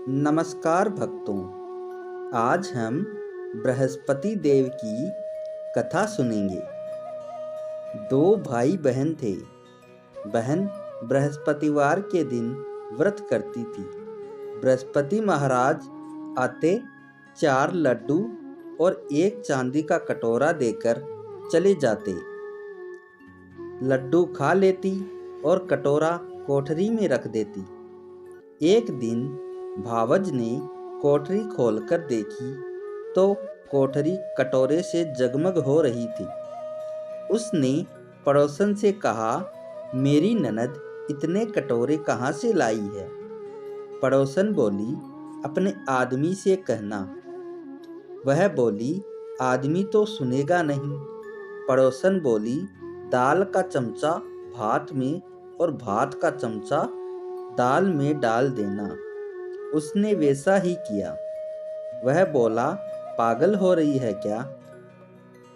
नमस्कार भक्तों, आज हम बृहस्पति देव की कथा सुनेंगे। दो भाई बहन थे। बहन बृहस्पतिवार के दिन व्रत करती थी। बृहस्पति महाराज आते 4 लड्डू और एक चांदी का कटोरा देकर चले जाते। लड्डू खा लेती और कटोरा कोठरी में रख देती। एक दिन भावज ने कोठरी खोलकर देखी तो कोठरी कटोरे से जगमग हो रही थी। उसने पड़ोसन से कहा, मेरी ननद इतने कटोरे कहाँ से लाई है? पड़ोसन बोली, अपने आदमी से कहना। वह बोली, आदमी तो सुनेगा नहीं। पड़ोसन बोली, दाल का चमचा भात में और भात का चमचा दाल में डाल देना। उसने वैसा ही किया। वह बोला, पागल हो रही है क्या?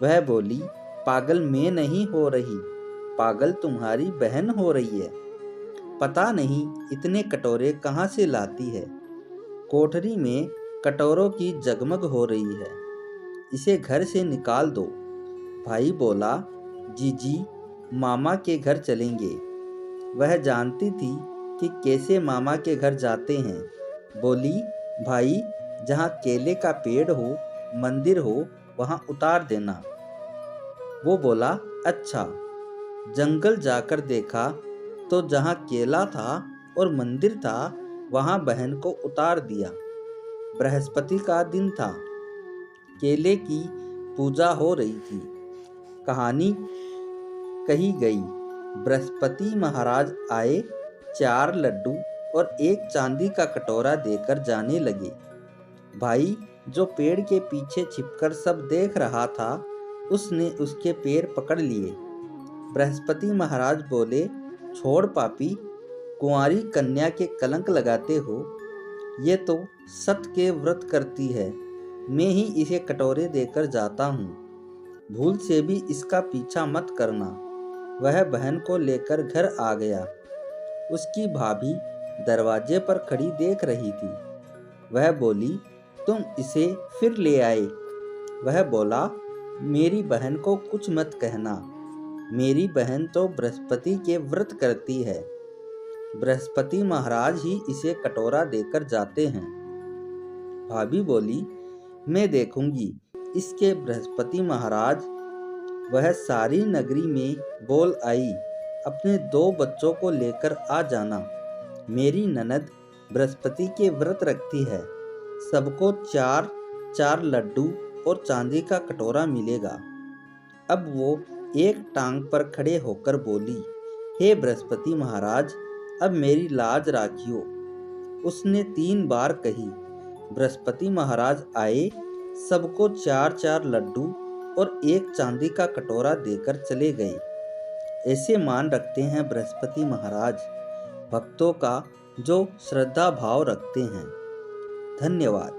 वह बोली, पागल मैं नहीं हो रही, पागल तुम्हारी बहन हो रही है। पता नहीं इतने कटोरे कहाँ से लाती है। कोठरी में कटोरों की जगमग हो रही है, इसे घर से निकाल दो। भाई बोला, जीजी मामा के घर चलेंगे। वह जानती थी कि कैसे मामा के घर जाते हैं। बोली, भाई जहाँ केले का पेड़ हो, मंदिर हो, वहाँ उतार देना। वो बोला, अच्छा। जंगल जाकर देखा तो जहाँ केला था और मंदिर था, वहाँ बहन को उतार दिया। बृहस्पति का दिन था। केले की पूजा हो रही थी। कहानी कही गई। बृहस्पति महाराज आए, 4 लड्डू और एक चांदी का कटोरा देकर जाने लगे। भाई जो पेड़ के पीछे छिपकर सब देख रहा था, उसने उसके पैर पकड़ लिए। बृहस्पति महाराज बोले, छोड़ पापी, कुंवारी कन्या के कलंक लगाते हो। ये तो सत के व्रत करती है, मैं ही इसे कटोरे देकर जाता हूँ। भूल से भी इसका पीछा मत करना। वह बहन को लेकर घर आ गया। उसकी भाभी दरवाजे पर खड़ी देख रही थी। वह बोली, तुम इसे फिर ले आए? वह बोला, मेरी बहन को कुछ मत कहना। मेरी बहन तो बृहस्पति के व्रत करती है। बृहस्पति महाराज ही इसे कटोरा देकर जाते हैं। भाभी बोली, मैं देखूंगी इसके बृहस्पति महाराज। वह सारी नगरी में बोल आई, अपने 2 बच्चों को लेकर आ जाना। मेरी ननद बृहस्पति के व्रत रखती है। सबको 4 लड्डू और चांदी का कटोरा मिलेगा। अब वो एक टांग पर खड़े होकर बोली, हे बृहस्पति महाराज, अब मेरी लाज राखियो। उसने 3 बार कही। बृहस्पति महाराज आए, सबको 4 लड्डू और एक चांदी का कटोरा देकर चले गए। ऐसे मान रखते हैं बृहस्पति महाराज, भक्तों का जो श्रद्धा भाव रखते हैं। धन्यवाद।